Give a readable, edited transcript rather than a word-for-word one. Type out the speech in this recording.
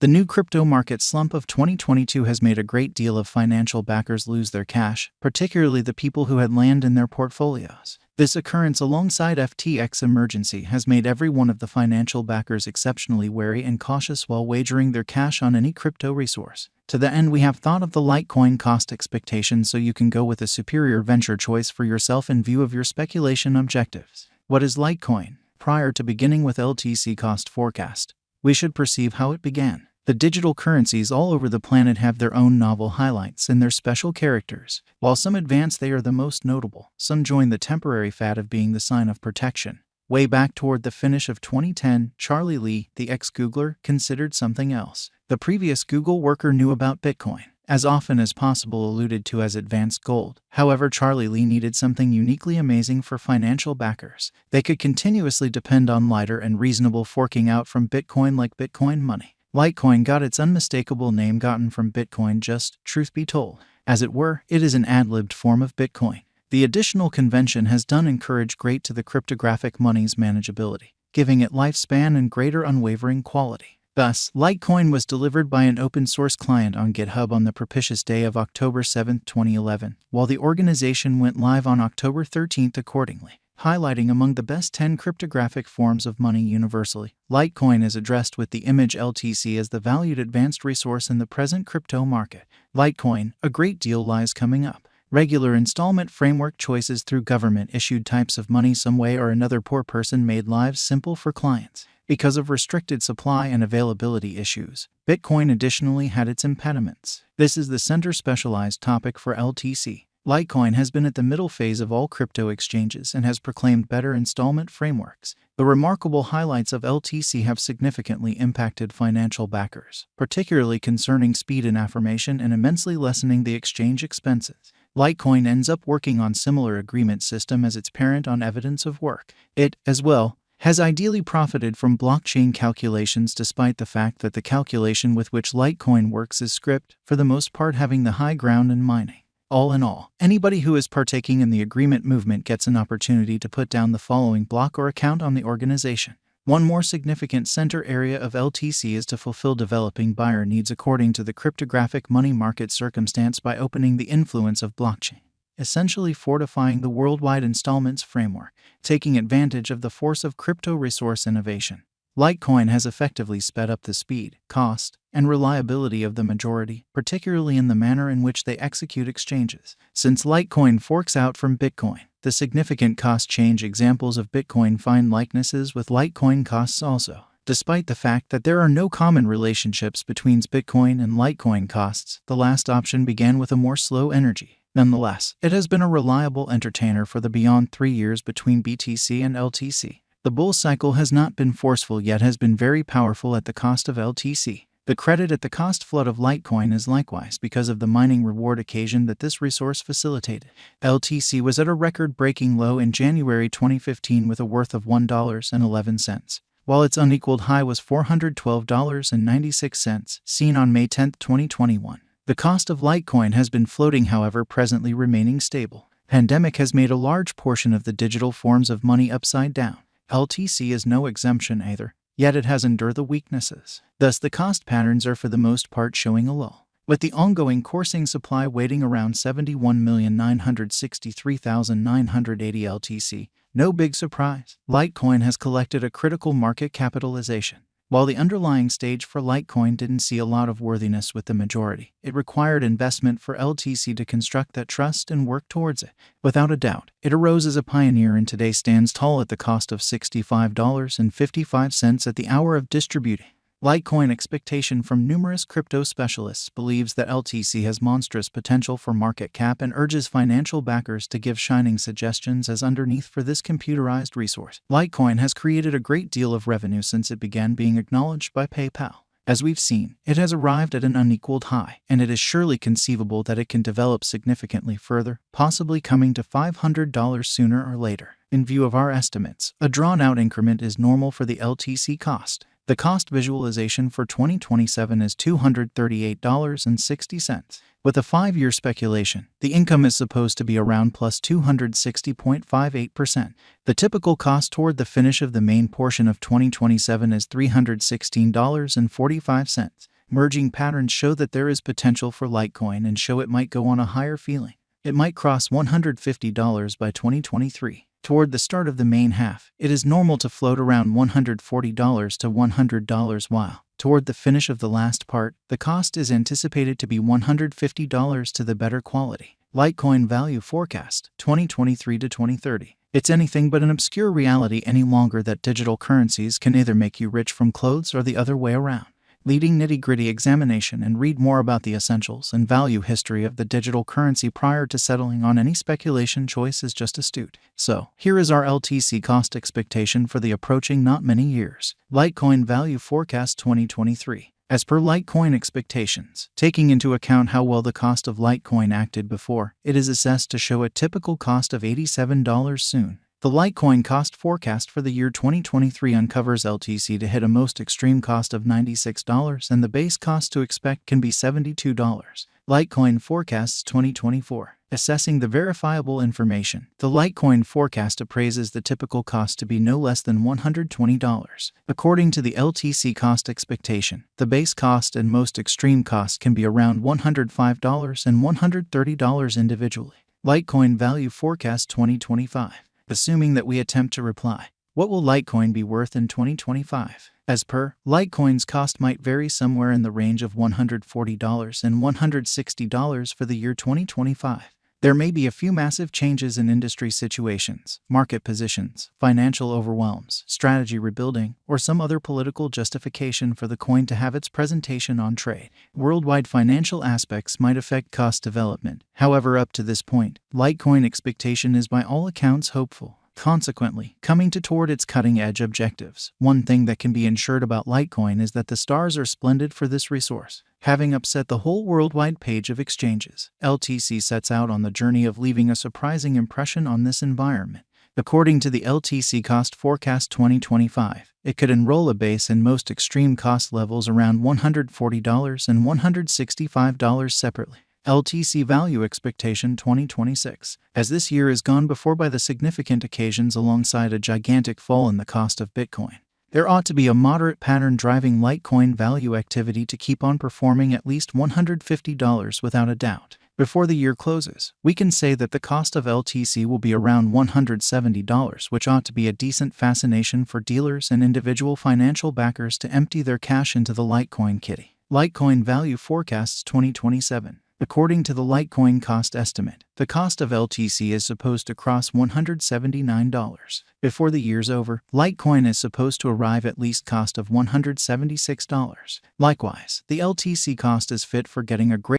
The new crypto market slump of 2022 has made a great deal of financial backers lose their cash, particularly the people who had land in their portfolios. This occurrence alongside FTX emergency has made every one of the financial backers exceptionally wary and cautious while wagering their cash on any crypto resource. To the end, we have thought of the Litecoin cost expectations so you can go with a superior venture choice for yourself in view of your speculation objectives. What is Litecoin? Prior to beginning with LTC cost forecast, we should perceive how it began. The digital currencies all over the planet have their own novel highlights and their special characters. While some advance, they are the most notable. Some join the temporary fad of being the sign of protection. Way back toward the finish of 2010, Charlie Lee, the ex-Googler, considered something else. The previous Google worker knew about Bitcoin, as often as possible alluded to as advanced gold. However, Charlie Lee needed something uniquely amazing for financial backers. They could continuously depend on lighter and reasonable forking out from Bitcoin like Bitcoin money. Litecoin got its unmistakable name gotten from Bitcoin just, truth be told. As it were, it is an ad-libbed form of Bitcoin. The additional convention has done encourage great to the cryptographic money's manageability, giving it lifespan and greater unwavering quality. Thus, Litecoin was delivered by an open-source client on GitHub on the propitious day of October 7, 2011, while the organization went live on October 13 accordingly. Highlighting among the best 10 cryptographic forms of money universally, Litecoin is addressed with the image LTC as the valued advanced resource in the present crypto market. Litecoin, a great deal lies coming up. Regular installment framework choices through government-issued types of money some way or another poor person made lives simple for clients. Because of restricted supply and availability issues, Bitcoin additionally had its impediments. This is the center specialized topic for LTC. Litecoin has been at the middle phase of all crypto exchanges and has proclaimed better installment frameworks. The remarkable highlights of LTC have significantly impacted financial backers, particularly concerning speed in affirmation and immensely lessening the exchange expenses. Litecoin ends up working on similar agreement system as its parent on evidence of work. It, as well, has ideally profited from blockchain calculations despite the fact that the calculation with which Litecoin works is script, for the most part having the high ground in mining. All in all, anybody who is partaking in the agreement movement gets an opportunity to put down the following block or account on the organization. One more significant center area of LTC is to fulfill developing buyer needs according to the cryptographic money market circumstance by opening the influence of blockchain, essentially fortifying the worldwide installments framework, taking advantage of the force of crypto resource innovation. Litecoin has effectively sped up the speed, cost, and reliability of the majority, particularly in the manner in which they execute exchanges. Since Litecoin forks out from Bitcoin, the significant cost change examples of Bitcoin find likenesses with Litecoin costs also. Despite the fact that there are no common relationships between Bitcoin and Litecoin costs, the last option began with a more slow energy. Nonetheless, it has been a reliable entertainer for the beyond 3 years between BTC and LTC. The bull cycle has not been forceful yet has been very powerful at the cost of LTC. The credit at the cost flood of Litecoin is likewise because of the mining reward occasion that this resource facilitated. LTC was at a record-breaking low in January 2015 with a worth of $1.11, while its unequaled high was $412.96, seen on May 10, 2021. The cost of Litecoin has been floating, however, presently remaining stable. Pandemic has made a large portion of the digital forms of money upside down. LTC is no exemption either, yet it has endured the weaknesses. Thus the cost patterns are for the most part showing a lull. With the ongoing coursing supply waiting around 71,963,980 LTC, no big surprise. Litecoin has collected a critical market capitalization. While the underlying stage for Litecoin didn't see a lot of worthiness with the majority, it required investment for LTC to construct that trust and work towards it. Without a doubt, it arose as a pioneer and today stands tall at the cost of $65.55 at the hour of distributing. Litecoin expectation from numerous crypto specialists believes that LTC has monstrous potential for market cap and urges financial backers to give shining suggestions as underneath for this computerized resource. Litecoin has created a great deal of revenue since it began being acknowledged by PayPal. As we've seen, it has arrived at an unequaled high, and it is surely conceivable that it can develop significantly further, possibly coming to $500 sooner or later. In view of our estimates, a drawn-out increment is normal for the LTC cost. The cost visualization for 2027 is $238.60. With a 5-year speculation, the income is supposed to be around plus 260.58%. The typical cost toward the finish of the main portion of 2027 is $316.45. Merging patterns show that there is potential for Litecoin and show it might go on a higher feeling. It might cross $150 by 2023. Toward the start of the main half, it is normal to float around $140 to $100 while, toward the finish of the last part, the cost is anticipated to be $150 to the better quality. Litecoin Value Forecast, 2023 to 2030. It's anything but an obscure reality any longer that digital currencies can either make you rich from clothes or the other way around. Leading nitty-gritty examination and read more about the essentials and value history of the digital currency prior to settling on any speculation choice is just astute. So, here is our LTC cost expectation for the approaching not many years. Litecoin Value Forecast 2023. As per Litecoin expectations, taking into account how well the cost of Litecoin acted before, it is assessed to show a typical cost of $87 soon. The Litecoin cost forecast for the year 2023 uncovers LTC to hit a most extreme cost of $96 and the base cost to expect can be $72. Litecoin Forecasts 2024. Assessing the verifiable information. The Litecoin forecast appraises the typical cost to be no less than $120. According to the LTC cost expectation, the base cost and most extreme cost can be around $105 and $130 individually. Litecoin Value Forecast 2025. Assuming that we attempt to reply, what will Litecoin be worth in 2025? As per, Litecoin's cost might vary somewhere in the range of $140 and $160 for the year 2025. There may be a few massive changes in industry situations, market positions, financial overwhelms, strategy rebuilding, or some other political justification for the coin to have its presentation on trade. Worldwide financial aspects might affect cost development. However, up to this point, Litecoin expectation is by all accounts hopeful. Consequently, coming toward its cutting-edge objectives. One thing that can be ensured about Litecoin is that the stars are splendid for this resource. Having upset the whole worldwide page of exchanges, LTC sets out on the journey of leaving a surprising impression on this environment. According to the LTC Cost Forecast 2025, it could enroll a base and most extreme cost levels around $140 and $165 separately. LTC Value Expectation 2026. As this year is gone before by the significant occasions alongside a gigantic fall in the cost of Bitcoin, there ought to be a moderate pattern driving Litecoin value activity to keep on performing at least $150 without a doubt. Before the year closes, we can say that the cost of LTC will be around $170, which ought to be a decent fascination for dealers and individual financial backers to empty their cash into the Litecoin kitty. Litecoin Value Forecasts 2027. According to the Litecoin cost estimate, the cost of LTC is supposed to cross $179. Before the year's over, Litecoin is supposed to arrive at least cost of $176. Likewise, the LTC cost is fit for getting a great